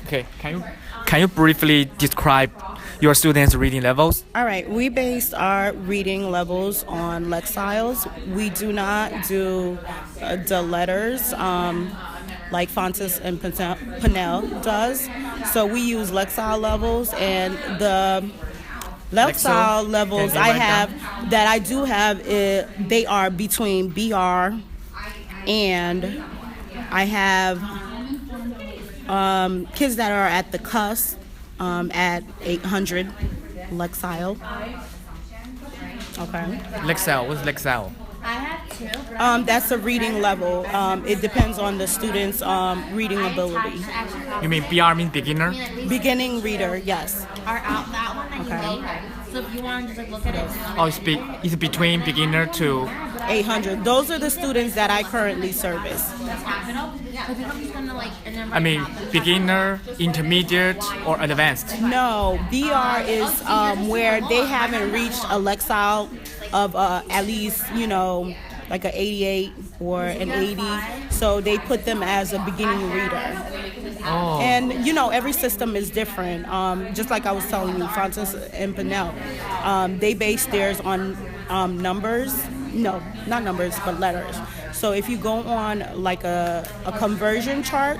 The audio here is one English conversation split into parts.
Okay, can you briefly describe your students' reading levels? All right, we based our reading levels on Lexiles. We do not do the letters like Fontes and Pinnell does. So we use Lexile levels, and the Lexile levels I do have, they are between BR, and I have kids that are at the cusp at 800 Lexile. Okay. Lexile, what's Lexile? That's a reading level. It depends on the student's reading ability. You mean BR means beginner? Beginning reader, yes. Okay. So if you want to just look at it. Oh, it's between beginner to 800. Those are the students that I currently service. I mean, beginner, intermediate, or advanced? No, BR is where they haven't reached a Lexile of at least, like an 88 or an 80. So they put them as a beginning reader. Oh. And, every system is different. Just like I was telling you, Fontes and Pinnell, they base theirs on numbers. No, not numbers, but letters. So if you go on like a conversion chart,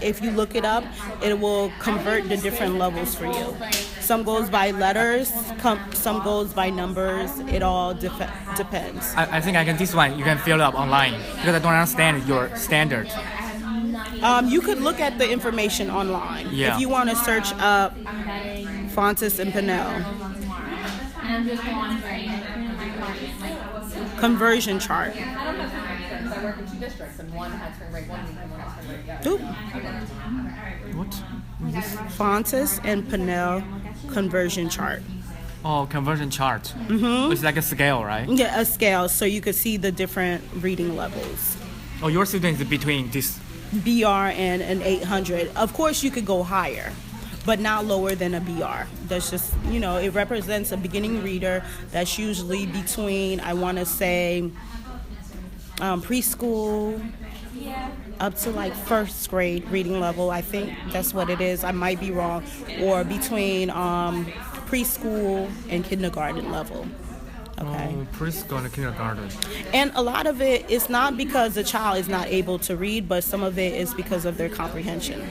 if you look it up, it will convert the different levels for you. Some goes by letters, some goes by numbers. It all depends. I think this one you can fill it up online because I don't understand your standard. You could look at the information online. Yeah. If you want to search up Fontes and Pinnell. Conversion chart. Oop. What? Fontes and Pinnell conversion chart. Oh, conversion chart. Mm-hmm. It's like a scale, right? Yeah, a scale, so you could see the different reading levels. Oh, your student is between this. BR and an 800. Of course, you could go higher, but not lower than a BR. That's just, it represents a beginning reader that's usually between, I want to say, preschool up to like first grade reading level. I think that's what it is. I might be wrong. Or between preschool and kindergarten level. Okay. Oh, preschool and kindergarten. And a lot of it is not because the child is not able to read, but some of it is because of their comprehension.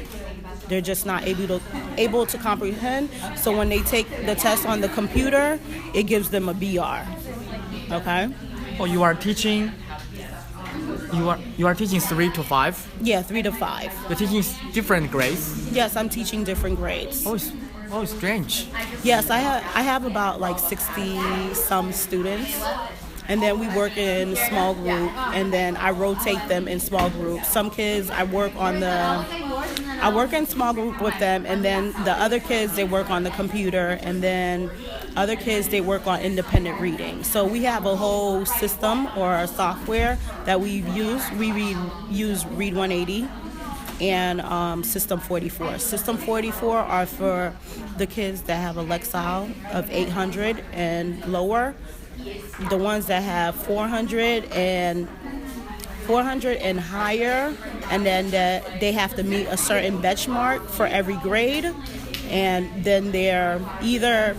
They're just not able to comprehend. So when they take the test on the computer, it gives them a BR. Okay? Oh, you are teaching 3 to 5? Yeah, 3 to 5. You're teaching different grades? Yes, I'm teaching different grades. Oh, strange. Yes, I have about like 60 some students. And then we work in small group, and then I rotate them in small groups. Some kids I work in small group with them, and then the other kids they work on the computer, and then other kids they work on independent reading. So we have a whole system or a software that we use. We use Read 180 and System 44. System 44 are for the kids that have a Lexile of 800 and lower. The ones that have 400 and higher, and then they have to meet a certain benchmark for every grade, and then they're either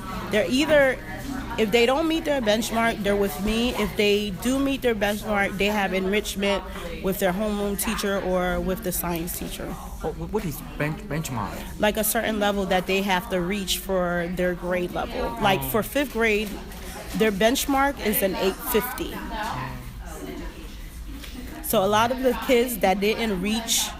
if they don't meet their benchmark, they're with me. If they do meet their benchmark, they have enrichment with their homeroom teacher or with the science teacher. Oh, what is benchmark? Like a certain level that they have to reach for their grade level. Like for 5th grade, their benchmark is an 850. So a lot of the kids that didn't reach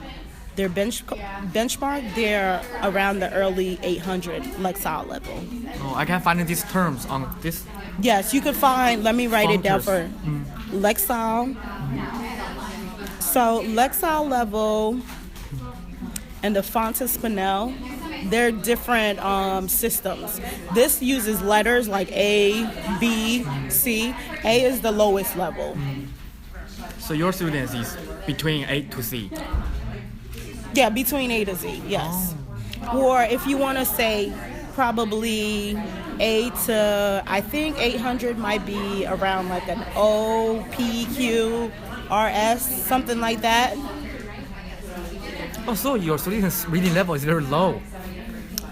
their benchmark, they're around the early 800 Lexile level. Oh, I can find these terms on this. Yes, you can find, let me write it down for Lexile. So Lexile level and the Fontes Pinnell, they're different systems. This uses letters like A, B, C. A is the lowest level. So your students is between A to C? Yeah, between A to Z, yes. Or if you want to say probably A to, I think 800 might be around like an O, P, Q, R, S, something like that. Oh, so your students' reading level is very low.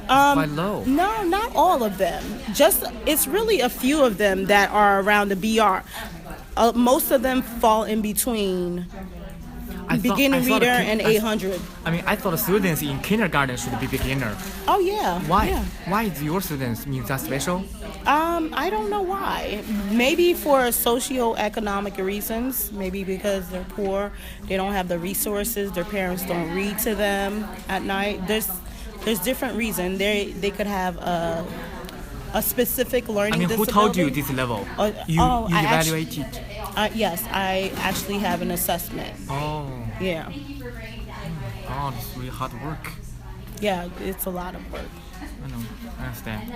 Quite low. No, not all of them. Just it's really a few of them that are around the BR. Most of them fall in between beginning reader and 800. I mean, I thought students in kindergarten should be beginner. Oh yeah. Why? Yeah. Why is your students mean that special? I don't know why. Maybe for socio-economic reasons. Maybe because they're poor, they don't have the resources. Their parents don't read to them at night. There's different reasons. They could have a specific learning disability. Who told you this level? You evaluated. Yes, I actually have an assessment. Oh. Yeah. Oh, it's really hard work. Yeah, it's a lot of work. I know. I understand.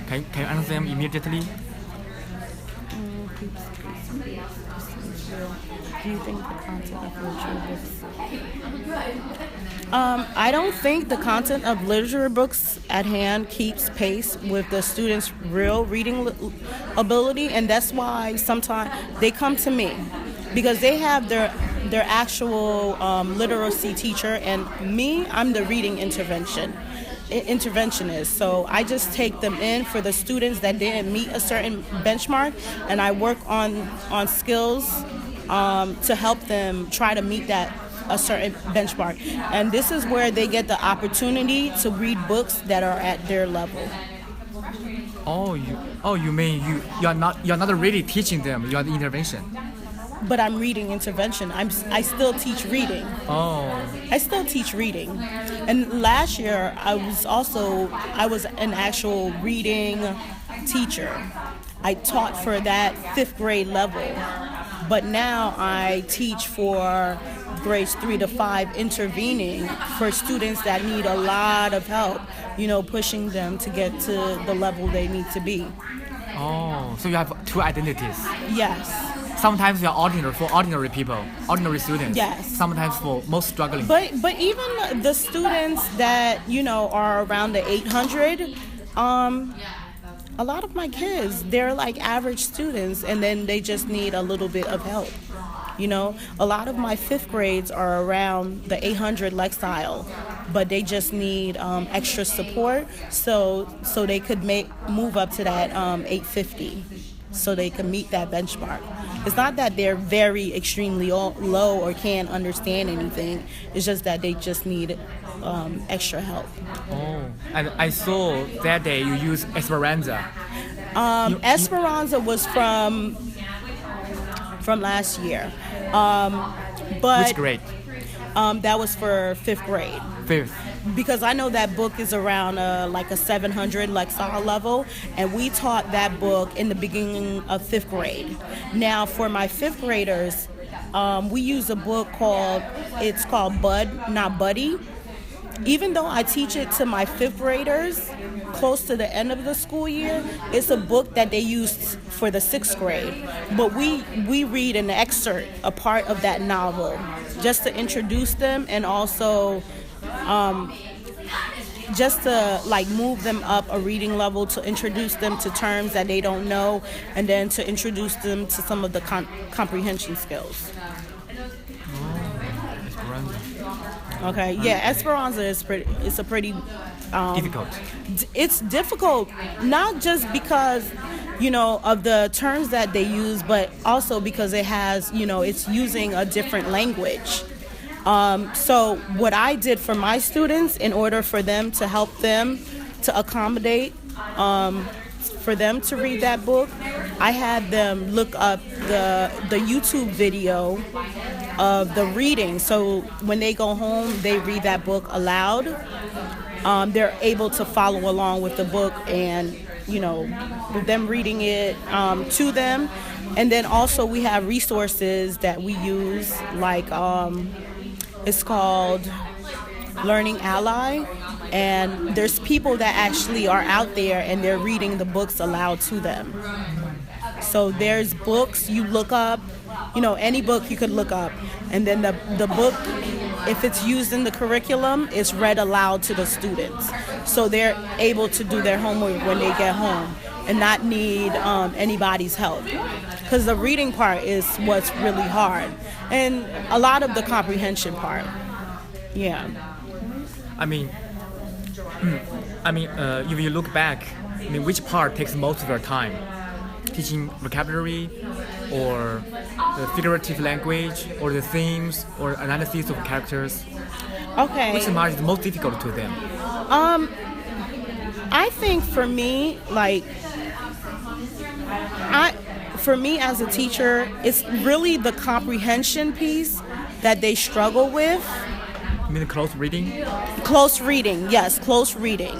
Can you answer them immediately? Do you think the content of literature books? I don't think the content of literature books at hand keeps pace with the students' real reading ability, and that's why sometimes they come to me because they have their actual literacy teacher, and me, I'm the reading interventionist. So I just take them in for the students that didn't meet a certain benchmark, and I work on skills to help them try to meet a certain benchmark. And this is where they get the opportunity to read books that are at their level. You mean you're not really teaching them, you're the intervention. But I'm reading intervention. I still teach reading. Oh. I still teach reading. And last year I was an actual reading teacher. I taught for that 5th grade level. But now I teach for grades 3 to 5, intervening for students that need a lot of help, pushing them to get to the level they need to be. Oh, so you have 2 identities. Yes. Sometimes you're ordinary for ordinary people, ordinary students. Yes. Sometimes for most struggling. But even the students that are around the 800, a lot of my kids, they're like average students, and then they just need a little bit of help. A lot of my 5th grades are around the 800 lexile, but they just need extra support so they could move up to that 850, so they can meet that benchmark. It's not that they're very extremely low or can't understand anything. It's just that they just need extra help. Oh, and I saw that day you use Esperanza. Esperanza was from last year. But which grade? That was for 5th grade. 5th. Because I know that book is around like a 700 lexile level, and we taught that book in the beginning of 5th grade. Now for my 5th graders, we use a book called Bud, Not Buddy. Even though I teach it to my 5th graders close to the end of the school year, it's a book that they use for the 6th grade. But we read an excerpt, a part of that novel, just to introduce them, and also just to move them up a reading level, to introduce them to terms that they don't know, and then to introduce them to some of the comprehension skills. Okay, yeah, Esperanza is a pretty difficult. It's difficult, not just because of the terms that they use, but also because it has it's using a different language. So what I did for my students, in order for them to help them to accommodate for them to read that book, I had them look up the YouTube video of the reading. So when they go home, they read that book aloud. They're able to follow along with the book, and with them reading it to them. And then also we have resources that we use, like it's called Learning Ally, and there's people that actually are out there and they're reading the books aloud to them. So there's books you look up, any book you could look up, and then the book, if it's used in the curriculum, it's read aloud to the students. So they're able to do their homework when they get home. and not need anybody's help. Because the reading part is what's really hard, and a lot of the comprehension part. Yeah. I mean, if you look back, which part takes most of your time? Teaching vocabulary, or the figurative language, or the themes, or analysis of characters? Okay. Which part is most difficult to them? I think for me, for me as a teacher, it's really the comprehension piece that they struggle with. You mean close reading? Close reading, yes, close reading.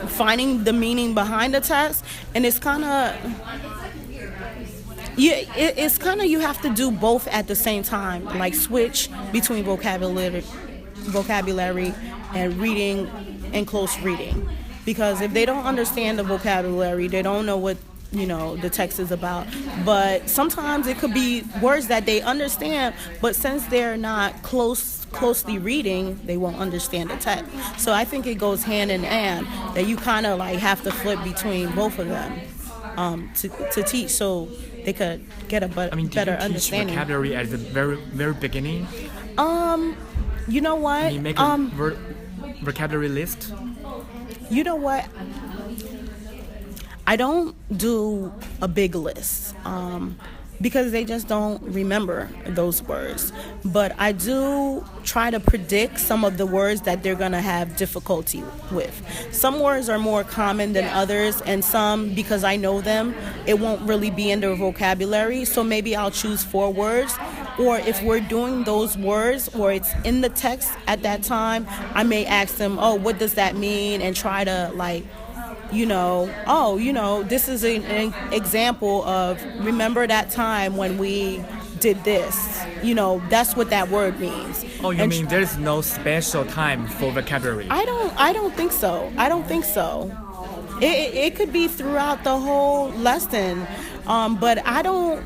Finding the meaning behind the text, and it's kind of, it's kind of, you have to do both at the same time, like switch between vocabulary and reading and close reading, because if they don't understand the vocabulary, they don't know what the text is about. But sometimes it could be words that they understand, but since they're not closely reading, they won't understand the text. So I think it goes hand in hand, that you kind of have to flip between both of them to teach, so they could get a better understanding. Did you teach vocabulary at the very, very beginning? You know what? Can you make a vocabulary list? You know what? I don't do a big list because they just don't remember those words. But I do try to predict some of the words that they're going to have difficulty with. Some words are more common than others, and some, because I know them, it won't really be in their vocabulary. So maybe I'll choose 4 words. Or if we're doing those words, or it's in the text at that time, I may ask them, oh, what does that mean? And try to this is an example of, remember that time when we did this. That's what that word means. Oh, you mean there is no special time for vocabulary? I don't think so. It could be throughout the whole lesson, but I don't.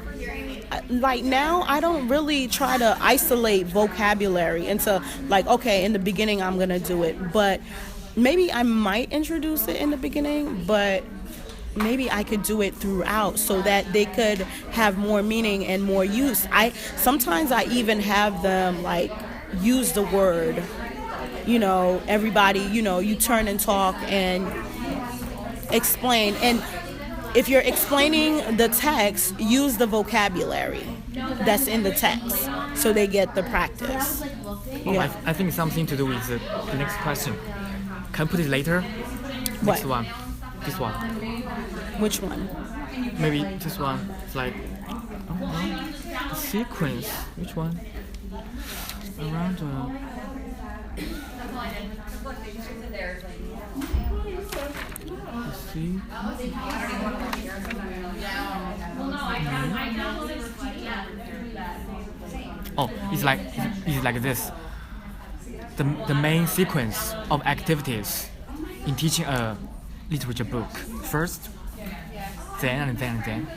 Now, I don't really try to isolate vocabulary into okay, in the beginning I'm gonna do it, but maybe I might introduce it in the beginning, but maybe I could do it throughout so that they could have more meaning and more use. Sometimes I even have them use the word, everybody, you turn and talk and explain. And if you're explaining the text, use the vocabulary that's in the text so they get the practice. Yeah. I think something to do with the next question. Can I put it later? What? Next one. This one. Which one? Maybe this one. It's the sequence. Which one? Around let's see. Oh, it's like this. The main sequence of activities in teaching a literature book. First, then, and then, and then.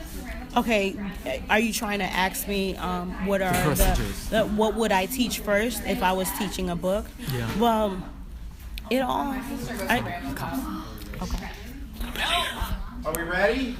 Okay, are you trying to ask me what are what would I teach first if I was teaching a book? Yeah. Well, it all. Okay. Are we ready?